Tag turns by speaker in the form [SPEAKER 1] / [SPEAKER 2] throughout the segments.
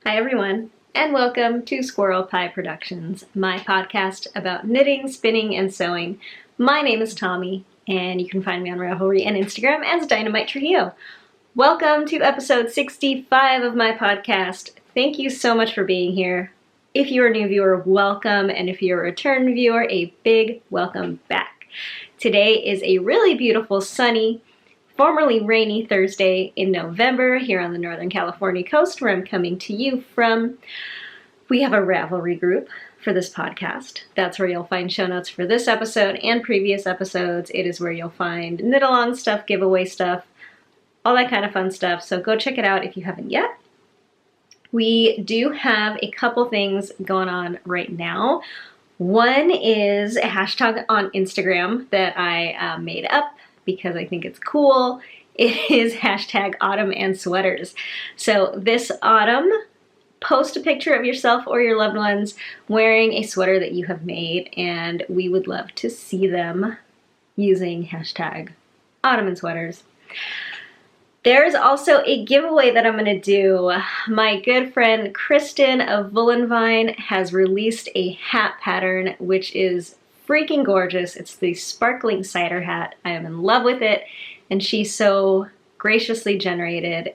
[SPEAKER 1] Hi everyone, and welcome to Squirrel Pie Productions, my podcast about knitting, spinning, and sewing. My name is Tommi, and you can find me on Ravelry and Instagram as Dynamite Trio. Welcome to episode 65 of my podcast. Thank you so much for being here. If you're a new viewer, welcome, and if you're a return viewer, a big welcome back. Today is a really beautiful, sunny, formerly rainy Thursday in November here on the Northern California coast, where I'm coming to you from. We have a Ravelry group for this podcast. That's where you'll find show notes for this episode and previous episodes. It is where you'll find knit along stuff, giveaway stuff, all that kind of fun stuff. So go check it out if you haven't yet. We do have a couple things going on right now. One is a hashtag on Instagram that I made up because I think it's cool. It is hashtag autumn and sweaters. So this autumn, post a picture of yourself or your loved ones wearing a sweater that you have made, and we would love to see them using hashtag autumn and sweaters. There's also a giveaway that I'm going to do. My good friend Kristen of Woolenvine has released a hat pattern, which is freaking gorgeous. It's the sparkling cider hat. I am in love with it, and she so graciously donated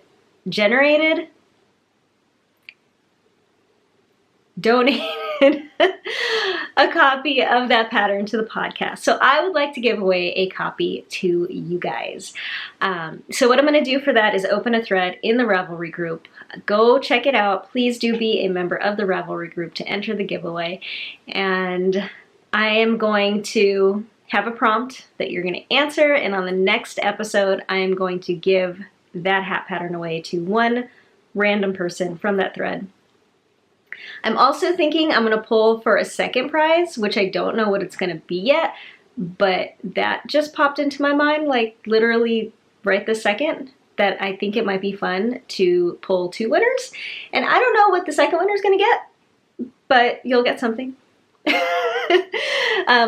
[SPEAKER 1] a copy of that pattern to the podcast. So I would like to give away a copy to you guys. So what I'm going to do for that is open a thread in the Ravelry group. Go check it out. Please do be a member of the Ravelry group to enter the giveaway. And I am going to have a prompt that you're going to answer, and on the next episode, I am going to give that hat pattern away to one random person from that thread. I'm also thinking I'm going to pull for a second prize, which I don't know what it's going to be yet, but that just popped into my mind, like literally right this second, that I think it might be fun to pull two winners. And I don't know what the second winner is going to get, but you'll get something.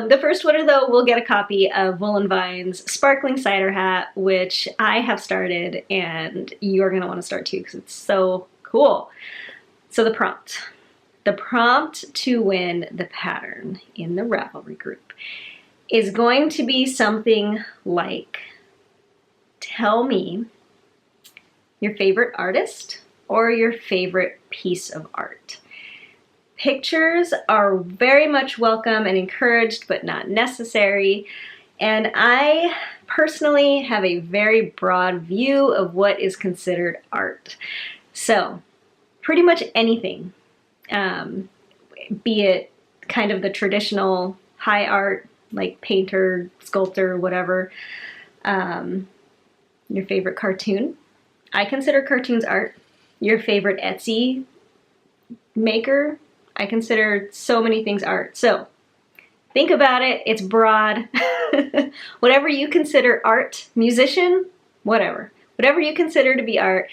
[SPEAKER 1] The first winner, though, will get a copy of Woolenvine's Sparkling Cider Hat, which I have started, and you're going to want to start too because it's so cool. So the prompt to win the pattern in the Ravelry group is going to be something like, tell me your favorite artist or your favorite piece of art. Pictures are very much welcome and encouraged, but not necessary. And I personally have a very broad view of what is considered art. So pretty much anything, be it kind of the traditional high art, like painter, sculptor, whatever. Your favorite cartoon. I consider cartoons art. Your favorite Etsy maker. I consider so many things art. So think about it. It's broad. Whatever you consider art, musician, whatever. Whatever you consider to be art,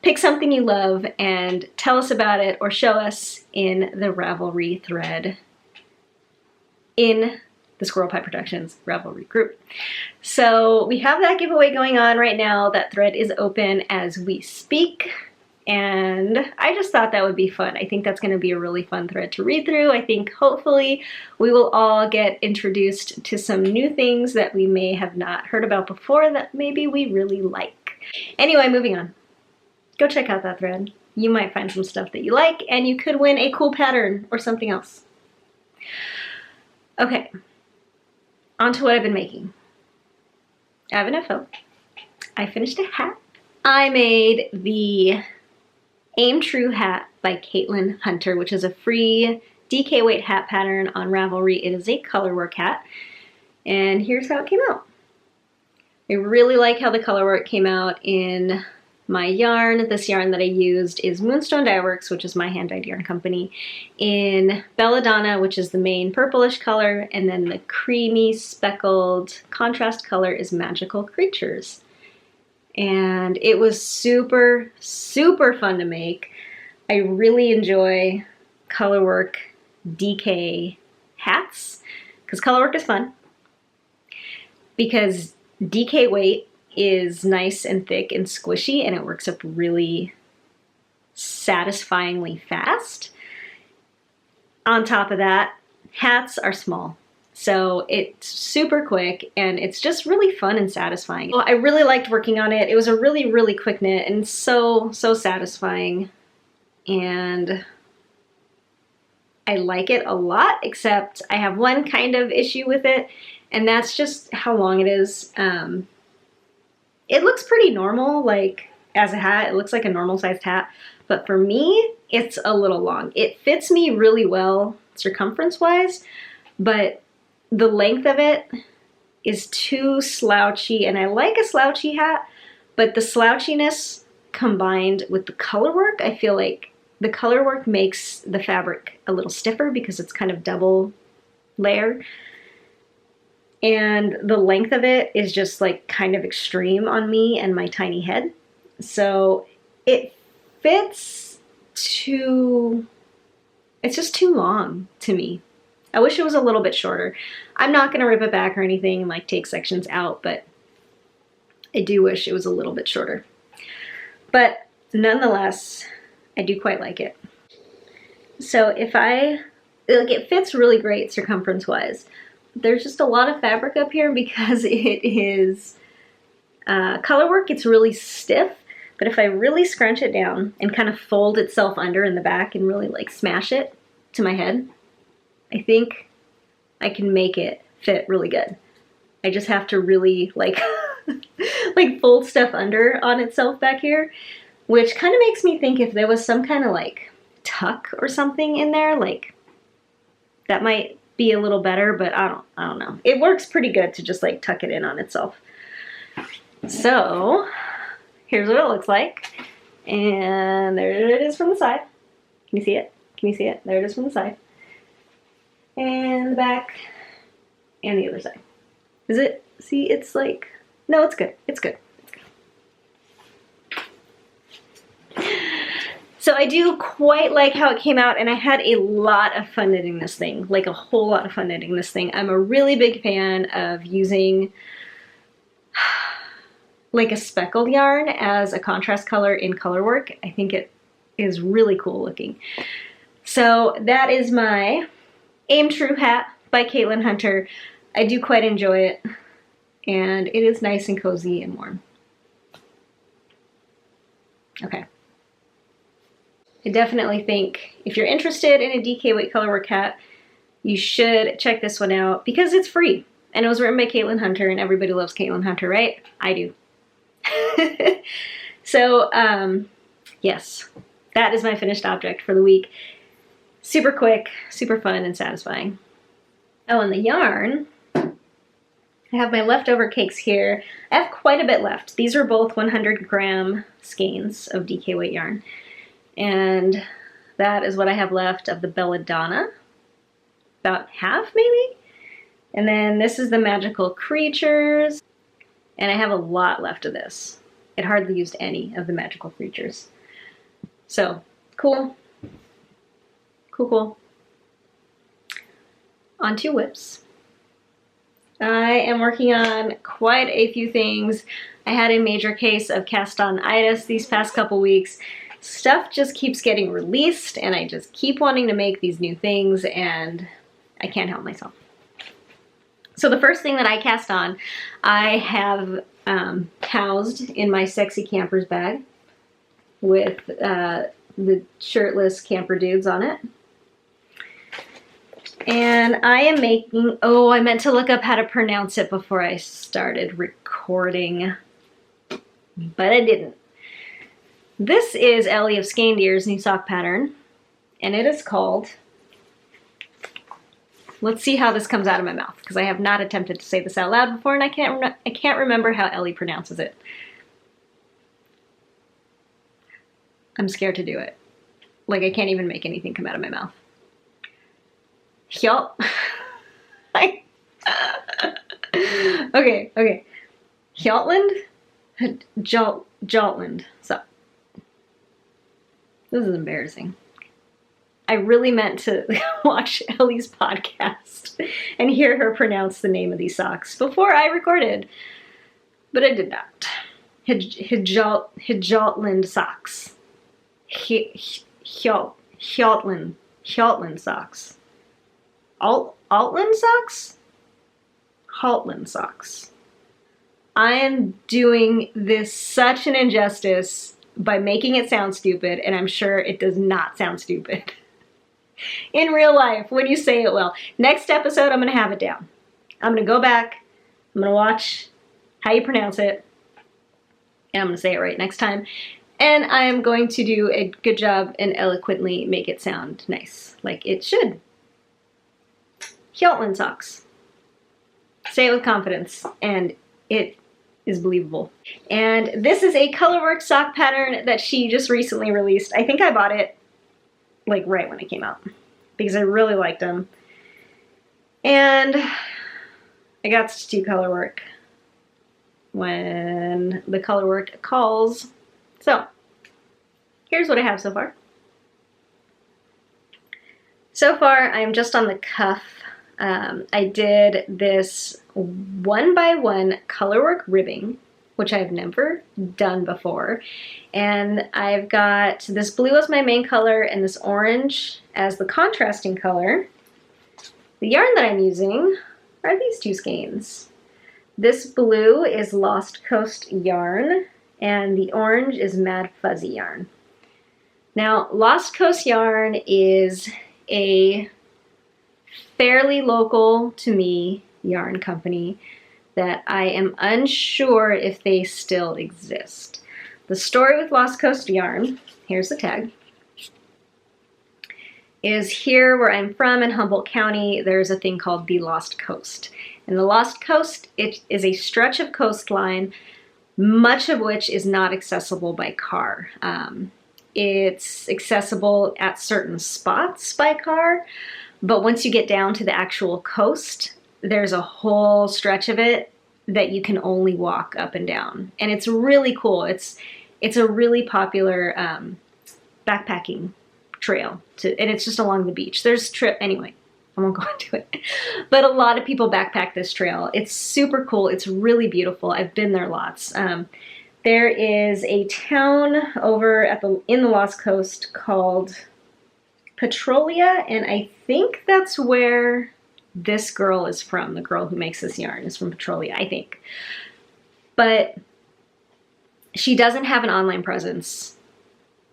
[SPEAKER 1] pick something you love and tell us about it or show us in the Ravelry thread in the Squirrel Pie Productions Ravelry group. So we have that giveaway going on right now. That thread is open as we speak. And I just thought that would be fun. I think that's going to be a really fun thread to read through. I think hopefully we will all get introduced to some new things that we may have not heard about before that maybe we really like. Anyway, moving on. Go check out that thread. You might find some stuff that you like, and you could win a cool pattern or something else. Okay, on to what I've been making. I have enough hope. I finished a hat. I made the Aim True hat by Caitlin Hunter, which is a free DK weight hat pattern on Ravelry. It is a colorwork hat, and here's how it came out. I really like how the colorwork came out in my yarn. This yarn that I used is Moonstone Dye Works, which is my hand-dyed yarn company, in Belladonna, which is the main purplish color, and then the creamy speckled contrast color is Magical Creatures. And it was super, super fun to make. I really enjoy colorwork DK hats because colorwork is fun. Because DK weight is nice and thick and squishy, and it works up really satisfyingly fast. On top of that, hats are small. So it's super quick and it's just really fun and satisfying. Well, I really liked working on it. It was a really, really quick knit and so satisfying. And I like it a lot, except I have one kind of issue with it, and that's just how long it is. It looks pretty normal, like as a hat, it looks like a normal sized hat, but for me, it's a little long. It fits me really well circumference wise, but the length of it is too slouchy, and I like a slouchy hat, but the slouchiness combined with the color work, I feel like the color work makes the fabric a little stiffer because it's kind of double layer. And the length of it is just like kind of extreme on me and my tiny head. So it fits too, it's just too long to me. I wish it was a little bit shorter. I'm not gonna rip it back or anything and like take sections out, but I do wish it was a little bit shorter. But nonetheless, I do quite like it. So it fits really great circumference wise. There's just a lot of fabric up here because it is color work. It's really stiff, but if I really scrunch it down and kind of fold itself under in the back and really like smash it to my head, I think I can make it fit really good. I just have to really like like fold stuff under on itself back here, which kind of makes me think if there was some kind of like tuck or something in there, like that might be a little better, but I don't know. It works pretty good to just like tuck it in on itself. So here's what it looks like. And there it is from the side. Can you see it? Can you see it? There it is from the side. And the back and the other side. Is it? See, it's like, no, it's good. It's good. So I do quite like how it came out, and I had a lot of fun knitting this thing, like a whole lot of fun knitting this thing. I'm a really big fan of using like a speckled yarn as a contrast color in Colorwork. I think it is really cool looking. So that is my Aim True hat by Caitlin Hunter. I do quite enjoy it, and it is nice and cozy and warm. Okay. I definitely think if you're interested in a DK weight colorwork hat, you should check this one out because it's free. And it was written by Caitlin Hunter, and everybody loves Caitlin Hunter, right? I do. So, yes, that is my finished object for the week. Super quick, super fun, and satisfying. Oh, and the yarn, I have my leftover cakes here. I have quite a bit left. These are both 100-gram skeins of DK weight yarn. And that is what I have left of the Belladonna. About half, maybe? And then this is the Magical Creatures. And I have a lot left of this. It hardly used any of the Magical Creatures. So, cool. Cool, cool. On to whips. I am working on quite a few things. I had a major case of cast-on-itis these past couple weeks. Stuff just keeps getting released, and I just keep wanting to make these new things, and I can't help myself. So the first thing that I cast on, I have housed in my Sexy Campers bag with the shirtless camper dudes on it. And I am making, oh, I meant to look up how to pronounce it before I started recording, but I didn't. This is Ellie of Scandir's new sock pattern, and it is called, let's see how this comes out of my mouth, because I have not attempted to say this out loud before, and I can't remember how Ellie pronounces it. I'm scared to do it. Like, I can't even make anything come out of my mouth. Yup. Okay. Hjaltland? Jaltland. So, this is embarrassing. I really meant to watch Ellie's podcast and hear her pronounce the name of these socks before I recorded, but I did not. Hjaltland socks. Hjaltland socks. Altland socks? Haltland socks. I am doing this such an injustice by making it sound stupid, and I'm sure it does not sound stupid in real life when you say it well. Next episode, I'm going to have it down. I'm going to go back, I'm going to watch how you pronounce it, and I'm going to say it right next time. And I am going to do a good job and eloquently make it sound nice, like it should. Hjaltland socks. Say it with confidence, and it is believable. And this is a Colorwork sock pattern that she just recently released. I think I bought it like right when it came out because I really liked them. And I got to do Colorwork when the Colorwork calls. So here's what I have so far. So far, I'm just on the cuff. I did this 1x1 Colorwork ribbing, which I've never done before. And I've got this blue as my main color and this orange as the contrasting color. The yarn that I'm using are these two skeins. This blue is Lost Coast yarn, and the orange is Mad Fuzzy yarn. Now, Lost Coast yarn is a fairly local to me yarn company that I am unsure if they still exist. The story with Lost Coast yarn, here's the tag, is here where I'm from in Humboldt County, there's a thing called the Lost Coast. And the Lost Coast, it is a stretch of coastline, much of which is not accessible by car. It's accessible at certain spots by car, but once you get down to the actual coast, there's a whole stretch of it that you can only walk up and down. And it's really cool. It's a really popular backpacking trail, and it's just along the beach. Anyway, I won't go into it. But a lot of people backpack this trail. It's super cool. It's really beautiful. I've been there lots. There is a town over in the Lost Coast called Petrolia, and I think that's where this girl is from. The girl who makes this yarn is from Petrolia, I think. But she doesn't have an online presence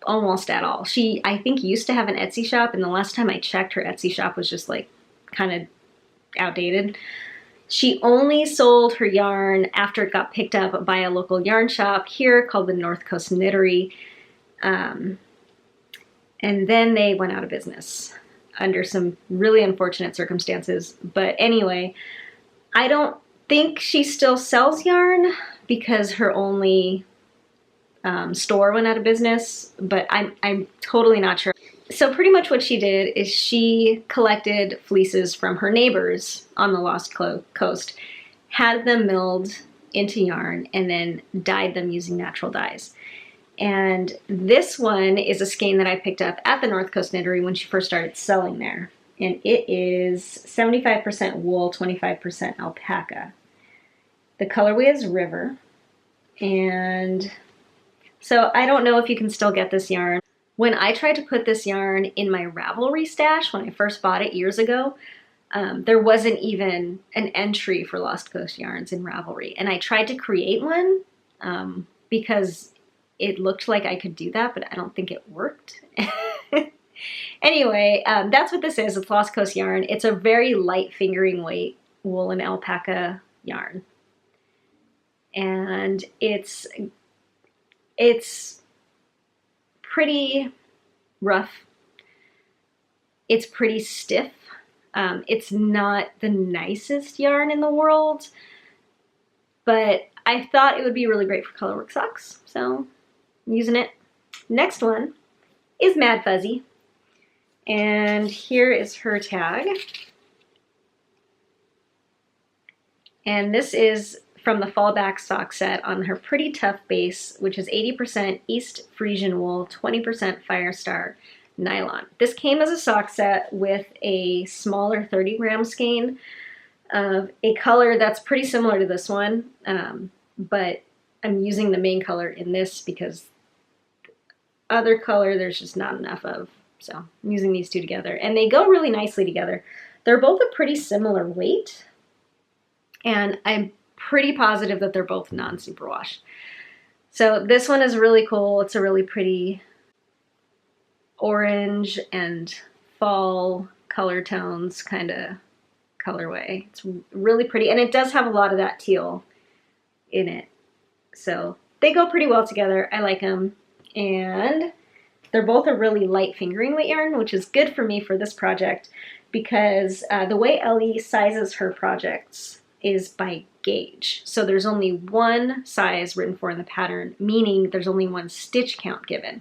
[SPEAKER 1] almost at all. She, I think, used to have an Etsy shop, and the last time I checked, her Etsy shop was just like kind of outdated. She only sold her yarn after it got picked up by a local yarn shop here called the North Coast Knittery. And then they went out of business under some really unfortunate circumstances. But anyway, I don't think she still sells yarn because her only store went out of business, but I'm totally not sure. So pretty much what she did is she collected fleeces from her neighbors on the Lost Coast, had them milled into yarn, and then dyed them using natural dyes. And this one is a skein that I picked up at the North Coast Knittery when she first started selling there. And it is 75% wool, 25% alpaca. The colorway is River. And so I don't know if you can still get this yarn. When I tried to put this yarn in my Ravelry stash when I first bought it years ago, there wasn't even an entry for Lost Coast yarns in Ravelry. And I tried to create one because it looked like I could do that, but I don't think it worked. Anyway, that's what this is. It's Lost Coast yarn. It's a very light fingering weight wool and alpaca yarn. And it's pretty rough. It's pretty stiff. It's not the nicest yarn in the world, but I thought it would be really great for Colorwork socks, so I'm using it. Next one is Mad Fuzzy, and here is her tag. And this is from the fallback sock set on her Pretty Tough base, which is 80% East Frisian wool, 20% Firestar nylon. This came as a sock set with a smaller 30-gram skein of a color that's pretty similar to this one, but I'm using the main color in this because other color there's just not enough of. So I'm using these two together, and they go really nicely together. They're both a pretty similar weight, and I'm pretty positive that they're both non-superwash. So this one is really cool. It's a really pretty orange and fall color tones kind of colorway. It's really pretty, and it does have a lot of that teal in it. So they go pretty well together. I like them, and they're both a really light fingering weight yarn, which is good for me for this project because the way Ellie sizes her projects is by gauge. So there's only one size written for in the pattern, meaning there's only one stitch count given.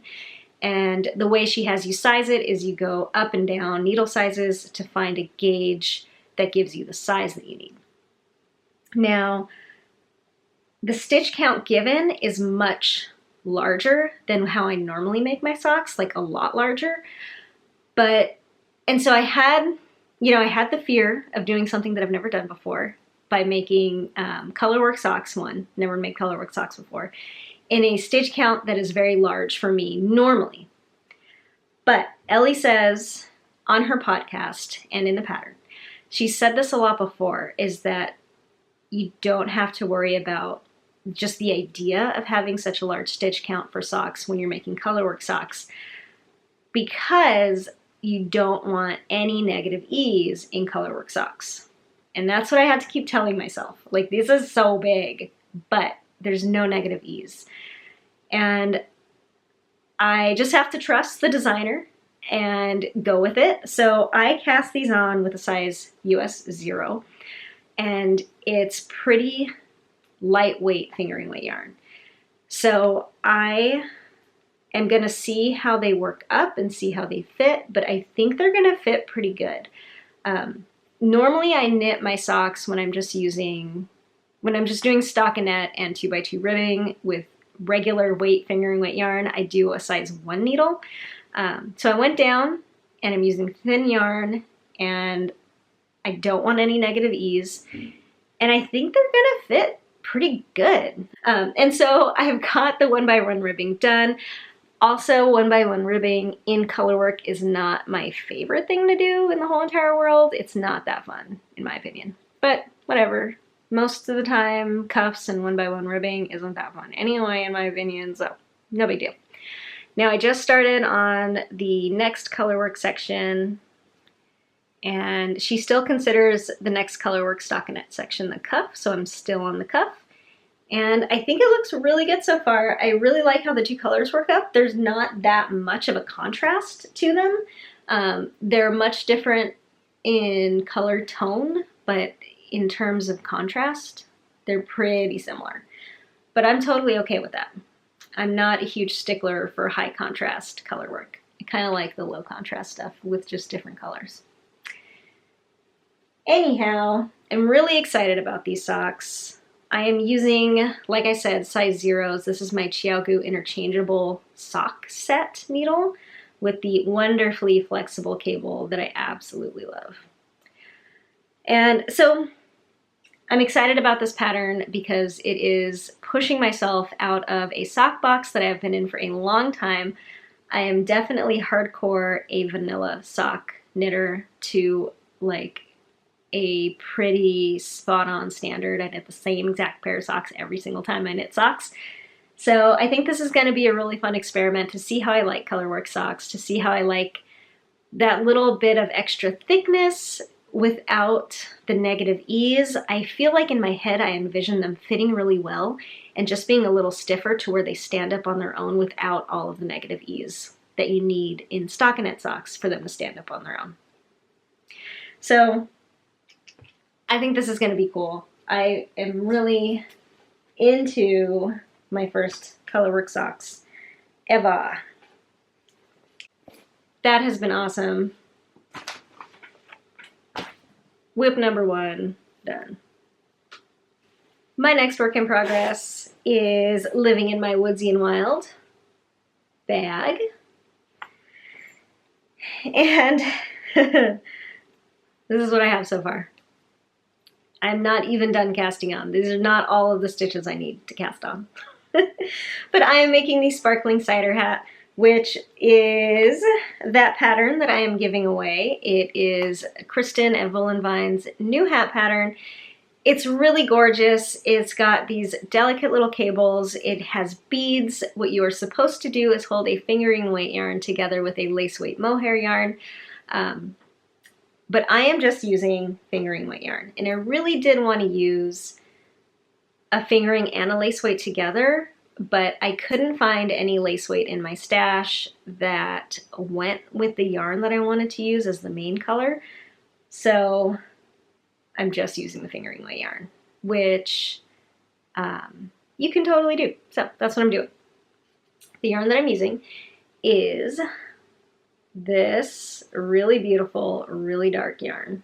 [SPEAKER 1] And the way she has you size it is you go up and down needle sizes to find a gauge that gives you the size that you need. Now, the stitch count given is much larger than how I normally make my socks, like a lot larger. And so I had the fear of doing something that I've never done before by making Colorwork socks never made Colorwork socks before, in a stitch count that is very large for me normally. But Ellie says on her podcast and in the pattern, she said this a lot before, is that you don't have to worry about just the idea of having such a large stitch count for socks when you're making Colorwork socks, because you don't want any negative ease in Colorwork socks. And that's what I had to keep telling myself. Like, this is so big, but there's no negative ease. And I just have to trust the designer and go with it. So I cast these on with a size US 0, and it's pretty lightweight fingering weight yarn. So I am going to see how they work up and see how they fit, but I think they're going to fit pretty good. Normally I knit my socks when I'm just doing stockinette and 2x2 ribbing with regular weight fingering weight yarn. I do a size 1 needle. So I went down and I'm using thin yarn, and I don't want any negative ease, and I think they're going to fit pretty good. And so I have got the 1x1 ribbing done. Also, 1x1 ribbing in Colorwork is not my favorite thing to do in the whole entire world. It's not that fun, in my opinion. But whatever. Most of the time, cuffs and 1x1 ribbing isn't that fun anyway, in my opinion, so no big deal. Now, I just started on the next Colorwork section, and she still considers the next Colorwork stockinette section the cuff, so I'm still on the cuff. And I think it looks really good so far. I really like how the two colors work up. There's not that much of a contrast to them. They're much different in color tone, but in terms of contrast, they're pretty similar. But I'm totally okay with that. I'm not a huge stickler for high contrast color work. I kind of like the low contrast stuff with just different colors. Anyhow, I'm really excited about these socks. I am using, like I said, size 0s. This is my Chiaogu interchangeable sock set needle with the wonderfully flexible cable that I absolutely love. And so I'm excited about this pattern because it is pushing myself out of a sock box that I've been in for a long time. I am definitely hardcore a vanilla sock knitter to like a pretty spot-on standard. I knit the same exact pair of socks every single time I knit socks. So I think this is going to be a really fun experiment to see how I like Colorwork socks, to see how I like that little bit of extra thickness without the negative ease. I feel like in my head I envision them fitting really well and just being a little stiffer to where they stand up on their own without all of the negative ease that you need in stockinette socks for them to stand up on their own. So I think this is going to be cool. I am really into my first Colorwork socks ever. That has been awesome. Whip number 1 done. My next work in progress is Living in My Woodsy and Wild bag. And this is what I have so far. I'm not even done casting on. These are not all of the stitches I need to cast on. But I am making the sparkling cider hat which is that pattern that I am giving away. It is Kristen and Vine's new hat pattern. It's really gorgeous. It's got these delicate little cables. It has beads. What you are supposed to do is hold a fingering weight yarn together with a lace weight mohair yarn. But I am just using fingering weight yarn, and I really did want to use a fingering and a lace weight together, but I couldn't find any lace weight in my stash that went with the yarn that I wanted to use as the main color. So I'm just using the fingering weight yarn, which you can totally do. So that's what I'm doing. The yarn that I'm using is this really beautiful, really dark yarn.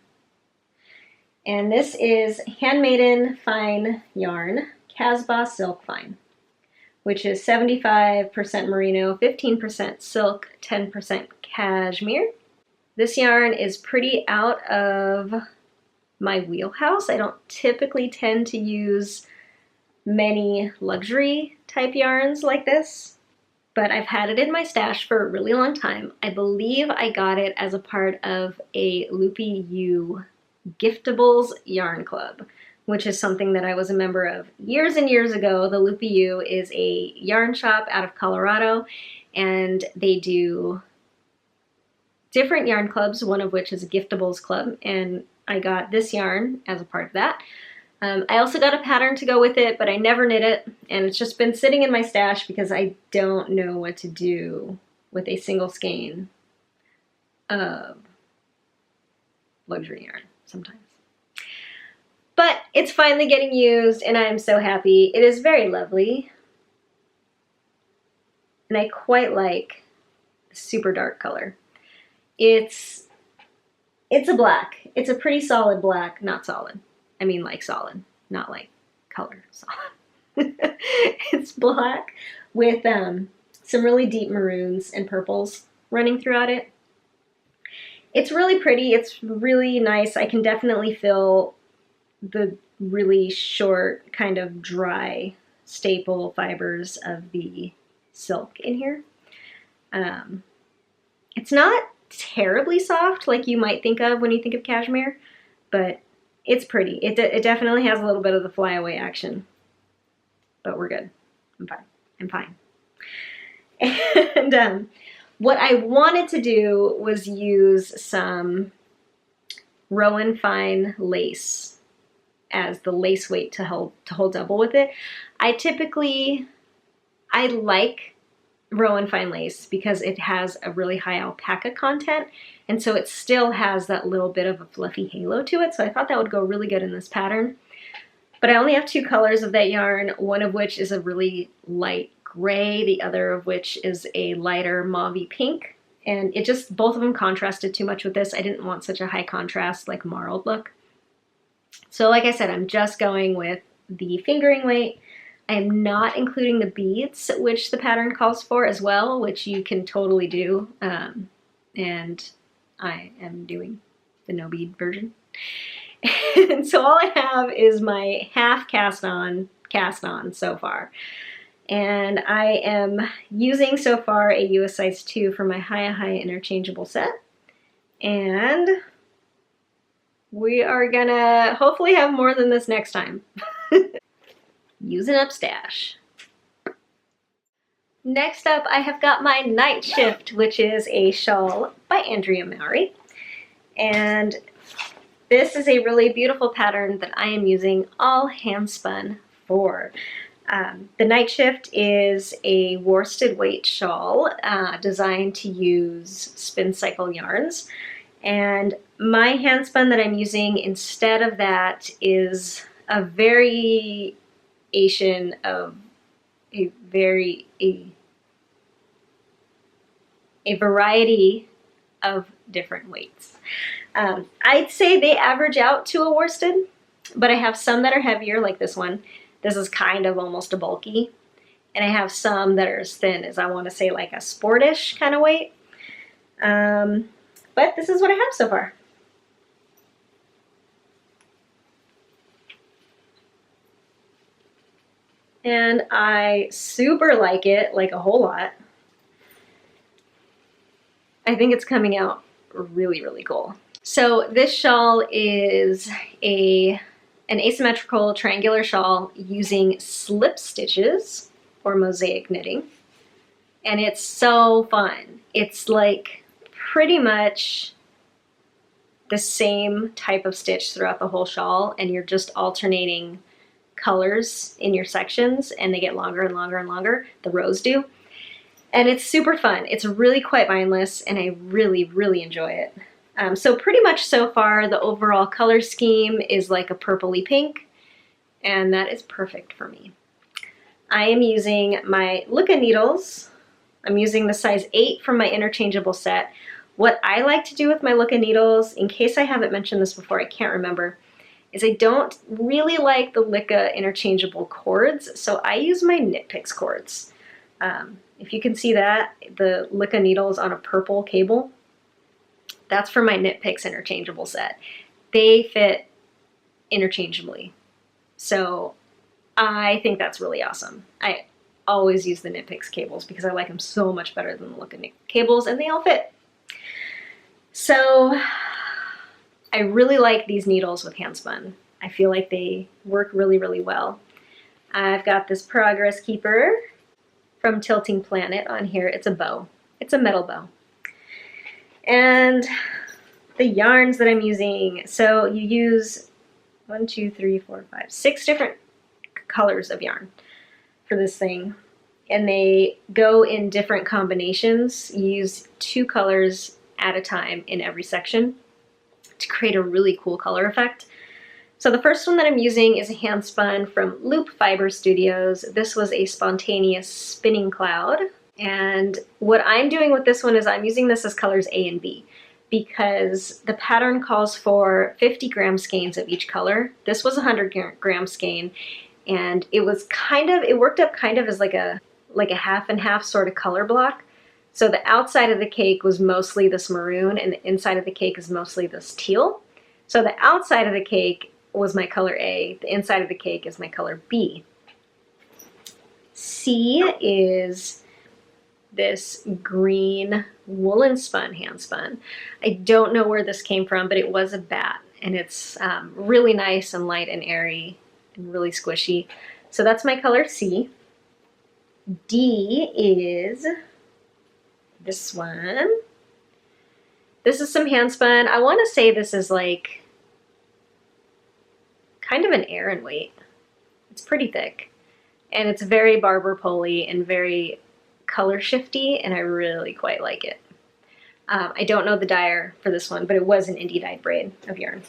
[SPEAKER 1] And this is Handmaiden Fine Yarn, Casbah Silk Fine, which is 75% merino, 15% silk, 10% cashmere. This yarn is pretty out of my wheelhouse. I don't typically tend to use many luxury type yarns like this, but I've had it in my stash for a really long time. I believe I got it as a part of a Loopy U Giftables Yarn Club, which is something that I was a member of years and years ago. The Loopy U is a yarn shop out of Colorado, and they do different yarn clubs, one of which is a Giftables Club, and I got this yarn as a part of that. I also got a pattern to go with it, but I never knit it, and it's just been sitting in my stash because I don't know what to do with a single skein of luxury yarn sometimes. But it's finally getting used, and I'm so happy. It is very lovely, and I quite like the super dark color. It's a black. It's a pretty solid black, not solid. I mean like solid, not like color solid. It's black with some really deep maroons and purples running throughout it. It's really pretty. It's really nice. I can definitely feel the really short, kind of dry staple fibers of the silk in here. It's not terribly soft like you might think of when you think of cashmere, but it's pretty. It definitely has a little bit of the flyaway action, but we're good. I'm fine. I'm fine. And what I wanted to do was use some Rowan Fine lace as the lace weight to hold double with it. I like Rowan Fine lace because it has a really high alpaca content, and so it still has that little bit of a fluffy halo to it, so I thought that would go really good in this pattern. But I only have two colors of that yarn, one of which is a really light gray, the other of which is a lighter mauvey pink, and it just, both of them contrasted too much with this. I didn't want such a high contrast, like marled look. So like I said, I'm just going with the fingering weight. I am not including the beads, which the pattern calls for as well, which you can totally do, and I am doing the no bead version. And so all I have is my half cast on so far. And I am using so far a US size 2 for my high interchangeable set. And we are gonna hopefully have more than this next time. Using up stash. Next up, I have got my Night Shift, which is a shawl by Andrea Mowry. And this is a really beautiful pattern that I am using all handspun for. The Night Shift is a worsted weight shawl designed to use spin cycle yarns. And my handspun that I'm using instead of that is a variation of a variety of different weights. I'd say they average out to a worsted, but I have some that are heavier, like this one. This is kind of almost a bulky. And I have some that are as thin as, I want to say, like a sportish kind of weight. But this is what I have so far. And I super like it, like a whole lot. I think it's coming out really, really cool. So this shawl is an asymmetrical triangular shawl using slip stitches or mosaic knitting. And it's so fun. It's like pretty much the same type of stitch throughout the whole shawl, and you're just alternating colors in your sections, and they get longer and longer and longer, the rows do. And it's super fun. It's really quite mindless, and I really, really enjoy it. So pretty much so far, the overall color scheme is like a purpley pink, and that is perfect for me. I am using my Lucca needles. I'm using the size 8 from my interchangeable set. What I like to do with my Lucca needles, in case I haven't mentioned this before, I can't remember, is I don't really like the Lucca interchangeable cords, so I use my Knit Picks cords. If you can see that, the Lucca needles on a purple cable, that's for my Knit Picks interchangeable set. They fit interchangeably, so I think that's really awesome. I always use the Knit Picks cables because I like them so much better than the Lucca cables, and they all fit. So I really like these needles with Handspun. I feel like they work really, really well. I've got this Progress Keeper from Tilting Planet on here. It's a bow. It's a metal bow. And the yarns that I'm using, so you use 6 different colors of yarn for this thing, and they go in different combinations. You use 2 colors at a time in every section to create a really cool color effect. So the first one that I'm using is a Handspun from Loop Fiber Studios. This was a spontaneous spinning cloud. And what I'm doing with this one is I'm using this as colors A and B because the pattern calls for 50 gram skeins of each color. This was 100 gram skein, and it worked up kind of as like a half and half sort of color block. So the outside of the cake was mostly this maroon, and the inside of the cake is mostly this teal. So the outside of the cake was my color A, the inside of the cake is my color B. C is this green woolen spun Handspun. I don't know where this came from, but it was a bat, and it's really nice and light and airy and really squishy. So that's my color C. D is this one. This is some Handspun. I want to say this is like kind of an Aran weight. It's pretty thick, and it's very Barber Pole-y and very color shifty, and I really quite like it. I don't know the dyer for this one, but it was an indie dyed braid of yarn.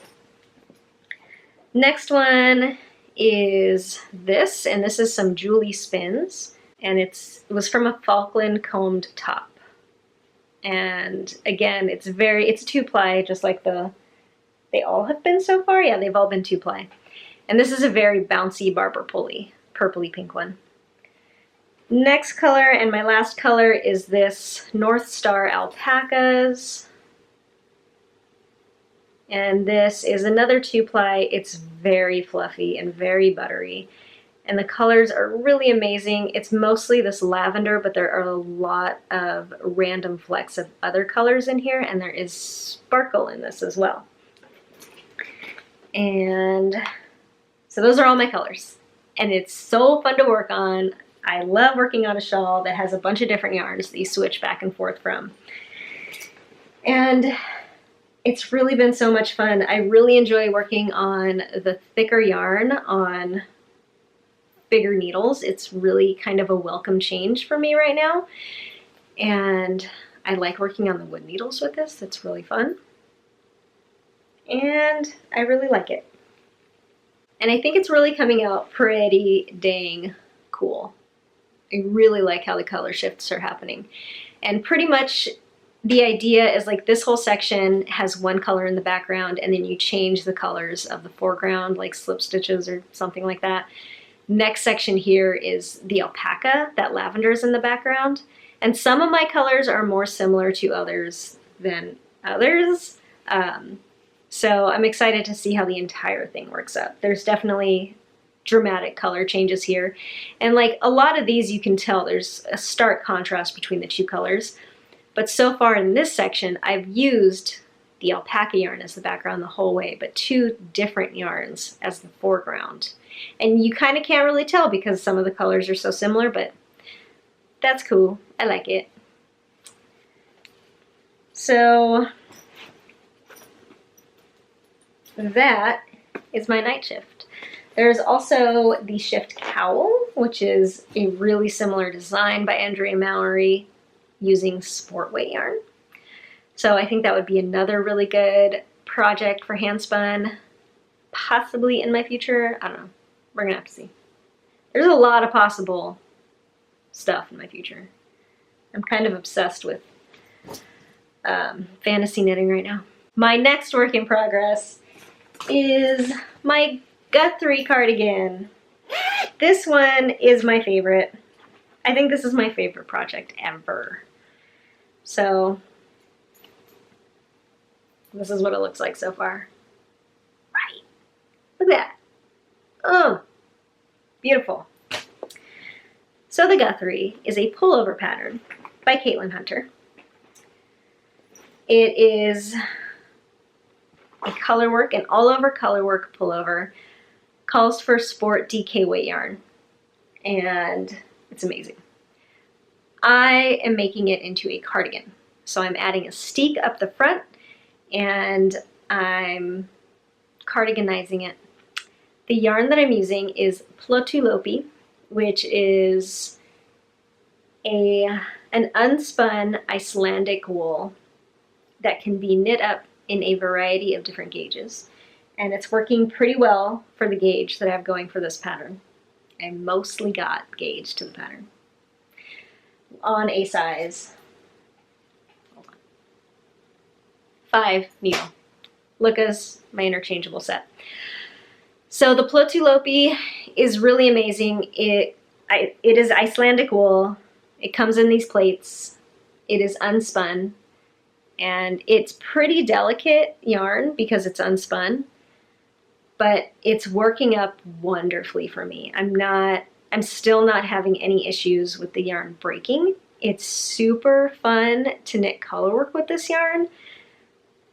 [SPEAKER 1] Next one is this, and this is some Julie Spins, and it was from a Falkland combed top. And again, it's a 2-ply, just like they all have been so far. Yeah, they've all been 2-ply. And this is a very bouncy Barber Pole-y, purpley pink one. Next color, and my last color, is this North Star Alpacas. And this is another 2-ply. It's very fluffy and very buttery. And the colors are really amazing. It's mostly this lavender, but there are a lot of random flecks of other colors in here, and there is sparkle in this as well. And so those are all my colors. And it's so fun to work on. I love working on a shawl that has a bunch of different yarns that you switch back and forth from. And it's really been so much fun. I really enjoy working on the thicker yarn on bigger needles. It's really kind of a welcome change for me right now. And I like working on the wood needles with this. It's really fun. And I really like it. And I think it's really coming out pretty dang cool. I really like how the color shifts are happening. And pretty much the idea is like this whole section has one color in the background, and then you change the colors of the foreground, like slip stitches or something like that. Next section here is the alpaca, that lavender is in the background. And some of my colors are more similar to others than others. So I'm excited to see how the entire thing works out. There's definitely dramatic color changes here. And like a lot of these, you can tell there's a stark contrast between the 2 colors. But so far in this section, I've used the alpaca yarn as the background the whole way, but 2 different yarns as the foreground. And you kind of can't really tell because some of the colors are so similar, but that's cool. I like it. So that is my night shift. There's also the shift cowl, which is a really similar design by Andrea Mallory using sport weight yarn. So I think that would be another really good project for Handspun, possibly in my future. I don't know. We're gonna have to see. There's a lot of possible stuff in my future. I'm kind of obsessed with fantasy knitting right now. My next work in progress is my Guthrie cardigan. This one is my favorite. I think this is my favorite project ever. So this is what it looks like so far. Right. Look at that. Oh, beautiful. So the Guthrie is a pullover pattern by Caitlin Hunter. It is a Colorwork, an all-over Colorwork pullover. Calls for sport DK weight yarn, and it's amazing. I am making it into a cardigan. So I'm adding a steek up the front, and I'm cardiganizing it. The yarn that I'm using is Plotulopi, which is an unspun Icelandic wool that can be knit up in a variety of different gauges. And it's working pretty well for the gauge that I have going for this pattern. I mostly got gauge to the pattern on a size, hold on, 5 needle. Luca's my interchangeable set. So the Plotulopi is really amazing. It is Icelandic wool. It comes in these plates. It is unspun, and it's pretty delicate yarn because it's unspun, but it's working up wonderfully for me. I'm still not having any issues with the yarn breaking. It's super fun to knit colorwork with this yarn.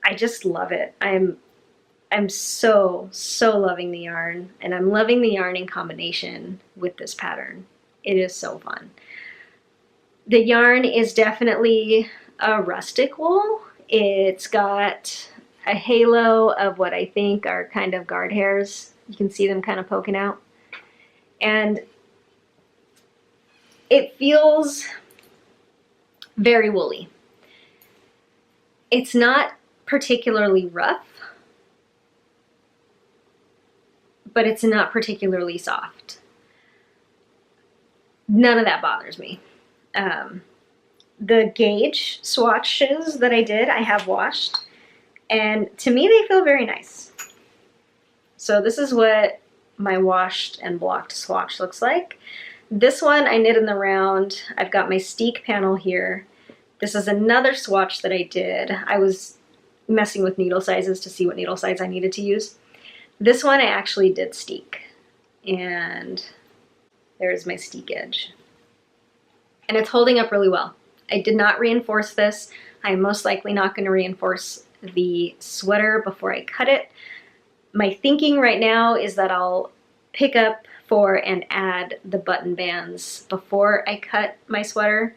[SPEAKER 1] I just love it. I'm so loving the yarn, and I'm loving the yarn in combination with this pattern. It is so fun. The yarn is definitely a rustic wool. It's got a halo of what I think are kind of guard hairs. You can see them kind of poking out. And it feels very woolly. It's not particularly rough, but it's not particularly soft. None of that bothers me. The gauge swatches that I did, I have washed, and to me they feel very nice. So this is what my washed and blocked swatch looks like. This one I knit in the round. I've got my steek panel here. This is another swatch that I did. I was messing with needle sizes to see what needle size I needed to use. This one I actually did steek, and there's my steek edge. And it's holding up really well. I did not reinforce this. I'm most likely not going to reinforce the sweater before I cut it. My thinking right now is that I'll pick up for and add the button bands before I cut my sweater,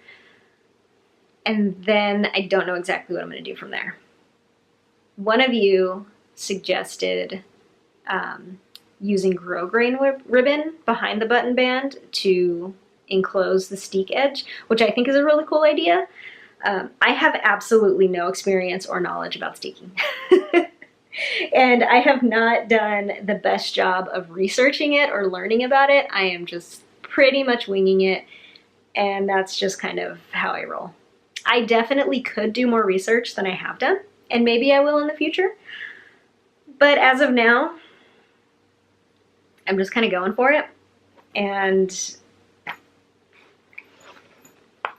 [SPEAKER 1] and then I don't know exactly what I'm going to do from there. One of you suggested using grosgrain ribbon behind the button band to enclose the steek edge, which I think is a really cool idea. I have absolutely no experience or knowledge about steeking. And I have not done the best job of researching it or learning about it. I am just pretty much winging it, and that's just kind of how I roll. I definitely could do more research than I have done, and maybe I will in the future. But as of now, I'm just kind of going for it, and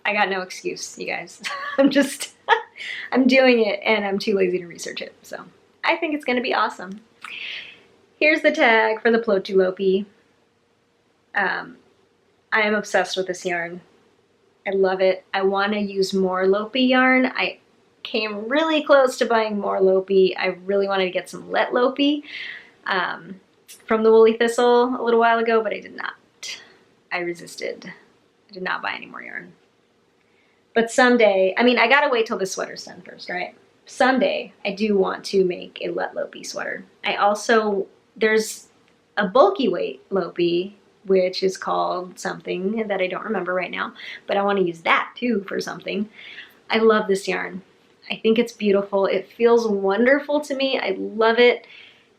[SPEAKER 1] I got no excuse, you guys. I'm doing it, and I'm too lazy to research it, so I think it's going to be awesome. Here's the tag for the Plotulopi. I am obsessed with this yarn. I love it. I want to use more Lopi yarn. I came really close to buying more Lopi. I really wanted to get some Let Lopi from the Woolly Thistle a little while ago, but I did not. I resisted. I did not buy any more yarn. But someday, I mean, I gotta wait till this sweater's done first, right? Someday, I do want to make a Let Lopi sweater. There's a bulky weight Lopi, which is called something that I don't remember right now, but I want to use that too for something. I love this yarn. I think it's beautiful. It feels wonderful to me. I love it.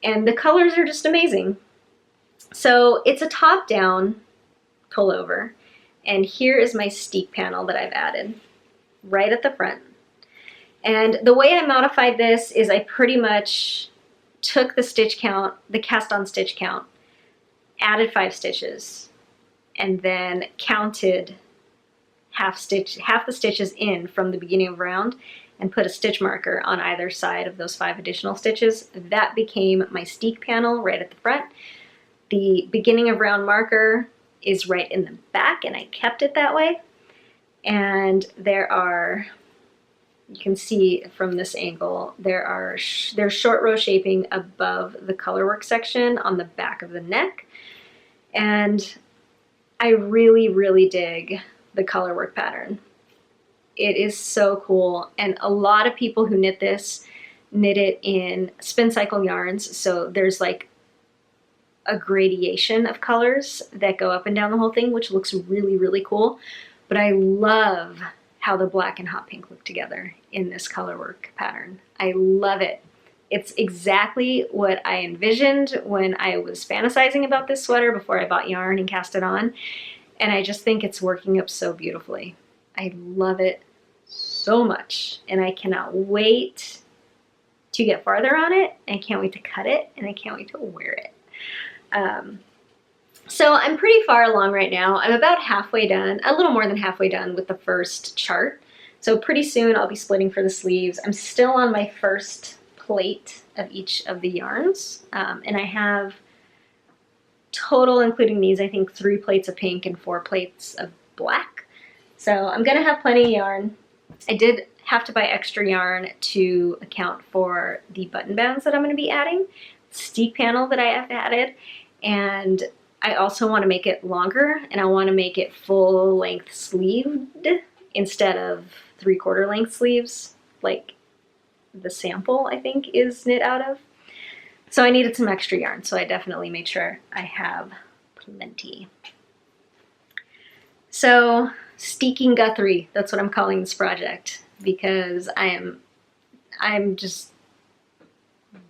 [SPEAKER 1] And the colors are just amazing. So it's a top-down pullover. And here is my steek panel that I've added right at the front. And the way I modified this is I pretty much took the stitch count, the cast on stitch count, added 5 stitches, and then counted half the stitches in from the beginning of round and put a stitch marker on either side of those 5 additional stitches. That became my steek panel right at the front. The beginning of round marker is right in the back, and I kept it that way. And you can see from this angle, there's short row shaping above the colorwork section on the back of the neck. And I really, really dig the colorwork pattern. It is so cool. And a lot of people who knit this knit it in spin cycle yarns. So there's like a gradation of colors that go up and down the whole thing, which looks really, really cool. But I love how the black and hot pink look together in this colorwork pattern. I love it. It's exactly what I envisioned when I was fantasizing about this sweater before I bought yarn and cast it on. And I just think it's working up so beautifully. I love it so much. And I cannot wait to get farther on it. I can't wait to cut it, and I can't wait to wear it. So I'm pretty far along right now. I'm about halfway done, a little more than halfway done with the first chart. So pretty soon I'll be splitting for the sleeves. I'm still on my first plate of each of the yarns. And I have total, including these, I think 3 plates of pink and 4 plates of black. So I'm gonna have plenty of yarn. I did have to buy extra yarn to account for the button bands that I'm gonna be adding, steek panel that I have added, and I also want to make it longer, and I want to make it full length sleeved instead of 3/4 length sleeves like the sample I think is knit out of. So I needed some extra yarn, so I definitely made sure I have plenty. So steeking Guthrie, that's what I'm calling this project, because I'm just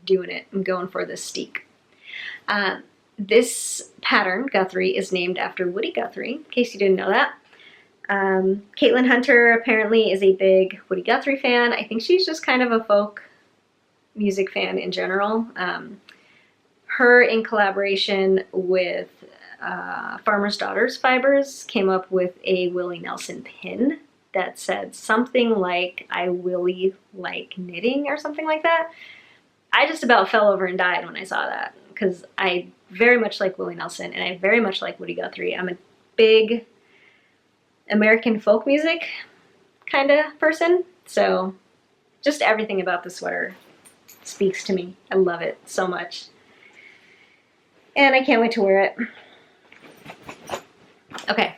[SPEAKER 1] doing it. I'm going for this steek. This pattern, Guthrie, is named after Woody Guthrie, in case you didn't know that. Caitlin Hunter apparently is a big Woody Guthrie fan. I think she's just kind of a folk music fan in general. Her, in collaboration with Farmer's Daughters Fibers, came up with a Willie Nelson pin that said something like, "I Willie like knitting," or something like that. I just about fell over and died when I saw that, because I very much like Willie Nelson, and I very much like Woody Guthrie. I'm a big American folk music kind of person, so just everything about the sweater speaks to me. I love it so much. And I can't wait to wear it. Okay,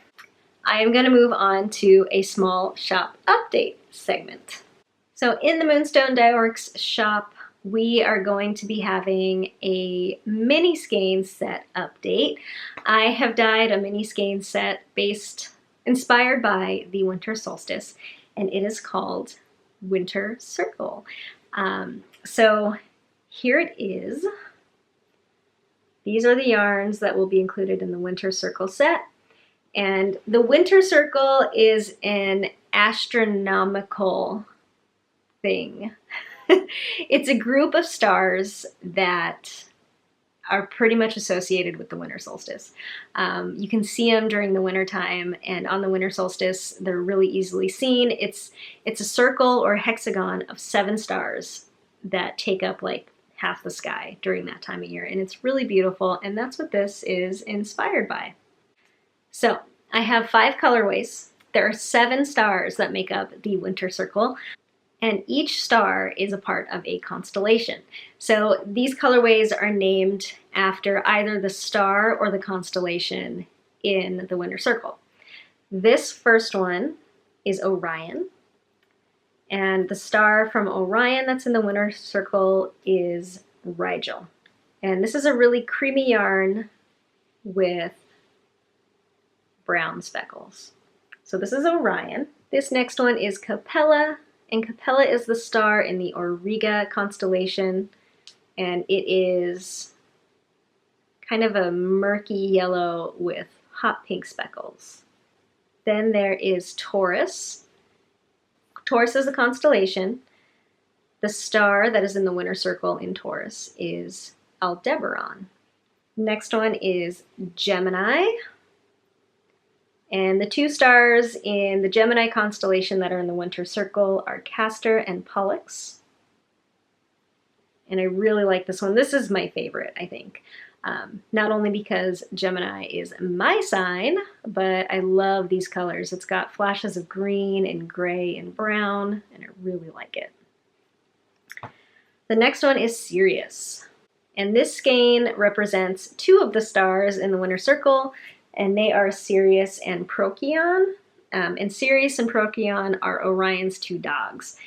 [SPEAKER 1] I am going to move on to a small shop update segment. So in the Moonstone Dye Works shop, we are going to be having a mini skein set update. I have dyed a mini skein set inspired by the winter solstice, and it is called Winter Circle. So here it is. These are the yarns that will be included in the Winter Circle set. And the Winter Circle is an astronomical thing. It's a group of stars that are pretty much associated with the winter solstice. You can see them during the winter time, and on the winter solstice, they're really easily seen. It's a circle or hexagon of 7 stars that take up like half the sky during that time of year, and it's really beautiful, and that's what this is inspired by. So I have 5 colorways There are 7 stars that make up the winter circle, and each star is a part of a constellation. So these colorways are named after either the star or the constellation in the winter circle. This first one is Orion, and the star from Orion that's in the winter circle is Rigel. And this is a really creamy yarn with brown speckles. So this is Orion. This next one is Capella, and Capella is the star in the Auriga constellation, and it is kind of a murky yellow with hot pink speckles. Then there is Taurus. Taurus is the constellation. The star that is in the winter circle in Taurus is Aldebaran. Next one is Gemini. And the 2 stars in the Gemini constellation that are in the winter circle are Castor and Pollux. And I really like this one. This is my favorite, I think. Not only because Gemini is my sign, but I love these colors. It's got flashes of green and gray and brown, and I really like it. The next one is Sirius. And this skein represents 2 of the stars in the winter circle, and they are Sirius and Procyon. And Sirius and Procyon are Orion's 2 dogs.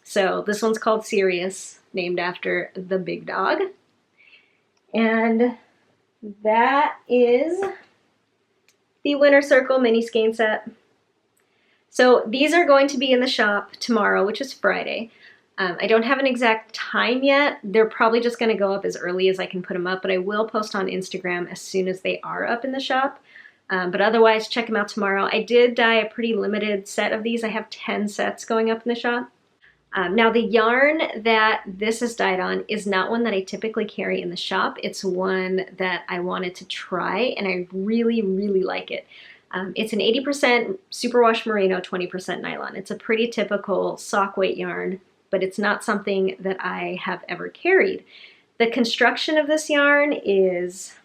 [SPEAKER 1] So this one's called Sirius, named after the big dog. And that is the winter circle mini skein set. So these are going to be in the shop tomorrow, which is Friday. I don't have an exact time yet. They're probably just going to go up as early as I can put them up, but I will post on Instagram as soon as they are up in the shop. But otherwise, check them out tomorrow. I did dye a pretty limited set of these. I have 10 sets going up in the shop. Now the yarn that this is dyed on is not one that I typically carry in the shop. It's one that I wanted to try, and I really, really like it. It's an 80% superwash merino, 20% nylon. It's a pretty typical sock weight yarn, but it's not something that I have ever carried. The construction of this yarn is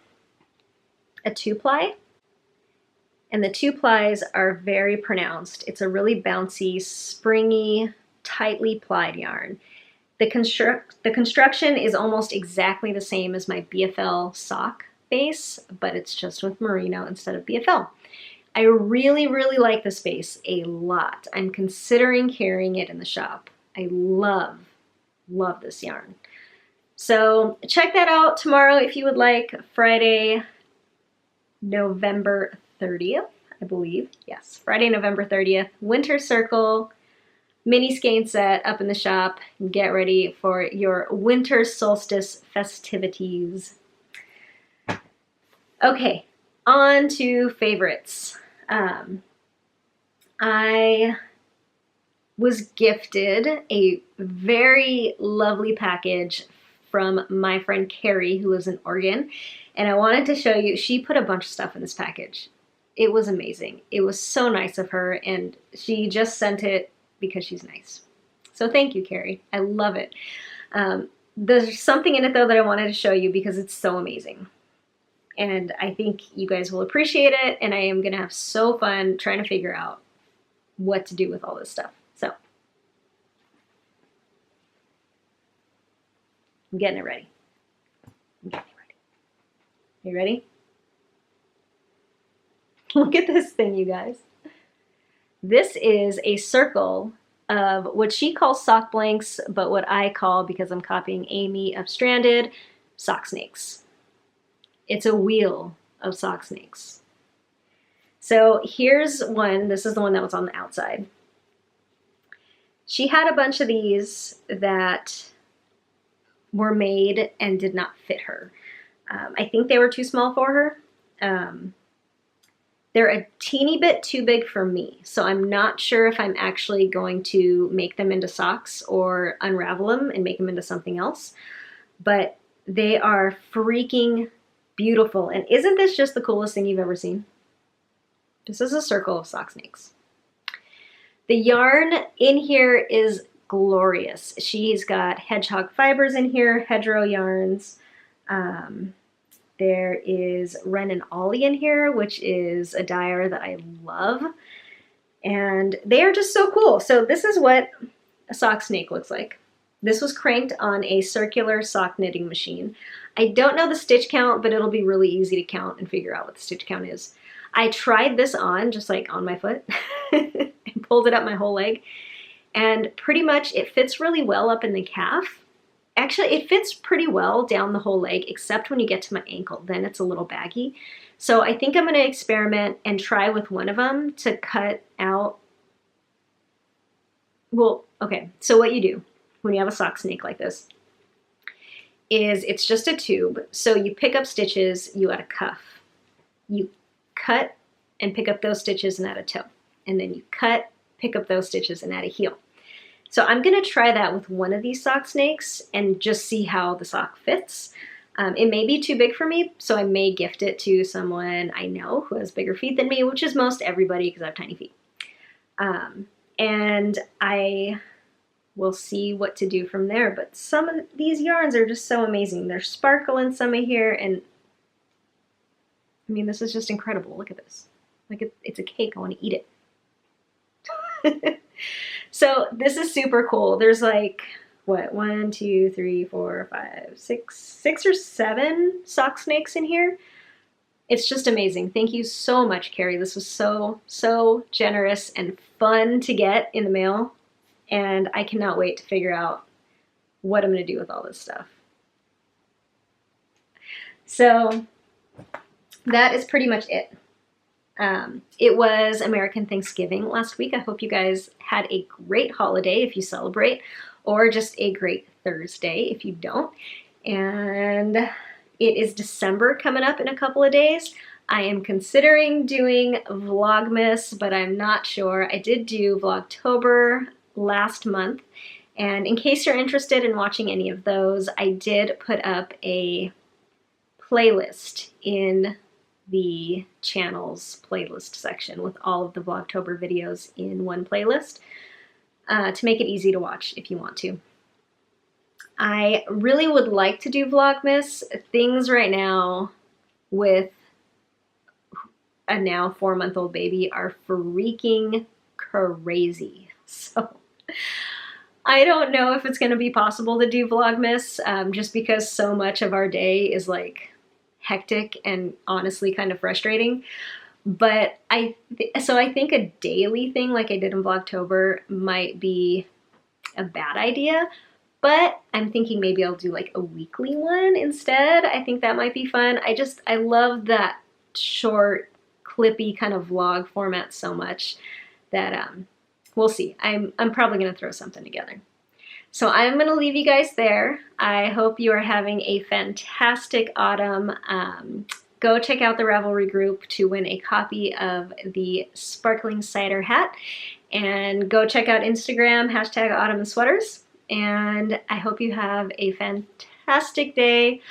[SPEAKER 1] a 2-ply, and the 2-plies are very pronounced. It's a really bouncy, springy, tightly plied yarn. The construction is almost exactly the same as my BFL sock base, but it's just with merino instead of BFL. I really, really like this base a lot. I'm considering carrying it in the shop. I love this yarn. So check that out tomorrow if you would like. Friday, November 30th, I believe. Yes, Friday, November 30th, Winter Circle mini skein set up in the shop. Get ready for your winter solstice festivities. Okay, on to favorites. I was gifted a very lovely package from my friend Carrie, who lives in Oregon, and I wanted to show you. She put a bunch of stuff in this package. It was amazing. It was so nice of her, and she just sent it because she's nice. So thank you, Carrie. I love it. There's something in it, though, that I wanted to show you because it's so amazing. And I think you guys will appreciate it, and I am going to have so fun trying to figure out what to do with all this stuff. So I'm getting it ready. You ready? Look at this thing, you guys. This is a circle of what she calls sock blanks, but what I call, because I'm copying Amy of Stranded, sock snakes. It's a wheel of sock snakes. So here's one. This is the one that was on the outside. She had a bunch of these that were made and did not fit her. I think they were too small for her. They're a teeny bit too big for me, so I'm not sure if I'm actually going to make them into socks or unravel them and make them into something else, but they are freaking beautiful. And isn't this just the coolest thing you've ever seen? This is a circle of sock snakes. The yarn in here is glorious. She's got hedgehog fibers in here, hedgerow yarns. There is Ren and Ollie in here, which is a dyer that I love. And they are just so cool. So this is what a sock snake looks like. This was cranked on a circular sock knitting machine. I don't know the stitch count, but it'll be really easy to count and figure out what the stitch count is. I tried this on, just like on my foot, and pulled it up my whole leg. And pretty much it fits really well up in the calf. Actually, it fits pretty well down the whole leg, except when you get to my ankle. Then it's a little baggy. So I think I'm going to experiment and try with one of them to cut out. Well, okay, so what you do when you have a sock snake like this is it's just a tube. So you pick up stitches, you add a cuff. You cut and pick up those stitches and add a toe. And then you cut, pick up those stitches and add a heel. So I'm going to try that with one of these sock snakes and just see how the sock fits. It may be too big for me, so I may gift it to someone I know who has bigger feet than me, which is most everybody because I have tiny feet. And I will see what to do from there. But some of these yarns are just so amazing. There's sparkle in some of here, and I mean, this is just incredible. Look at this. Like it's a cake. I want to eat it. So this is super cool. There's like, what, 1, 2, 3, 4, 5, 6 or 7 sock snakes in here. It's just amazing. Thank you so much, Carrie. This was so generous and fun to get in the mail. And I cannot wait to figure out what I'm going to do with all this stuff. So that is pretty much it. It was American Thanksgiving last week. I hope you guys had a great holiday if you celebrate, or just a great Thursday if you don't. And it is December coming up in a couple of days. I am considering doing Vlogmas, but I'm not sure. I did do Vlogtober last month, and in case you're interested in watching any of those, I did put up a playlist in the channel's playlist section with all of the Vlogtober videos in one playlist to make it easy to watch if you want to. I really would like to do Vlogmas. Things right now with a now 4-month-old baby are freaking crazy. So I don't know if it's going to be possible to do Vlogmas just because so much of our day is like hectic and honestly kind of frustrating. But I think a daily thing like I did in Vlogtober might be a bad idea. But I'm thinking maybe I'll do like a weekly one instead. I think that might be fun. I love that short, clippy kind of vlog format so much that we'll see. I'm probably going to throw something together. So I'm going to leave you guys there. I hope you are having a fantastic autumn. Go check out the Ravelry group to win a copy of the Sparkling Cider hat. And go check out Instagram, #AutumnSweaters. And I hope you have a fantastic day.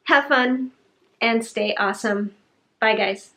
[SPEAKER 1] Have fun and stay awesome. Bye, guys.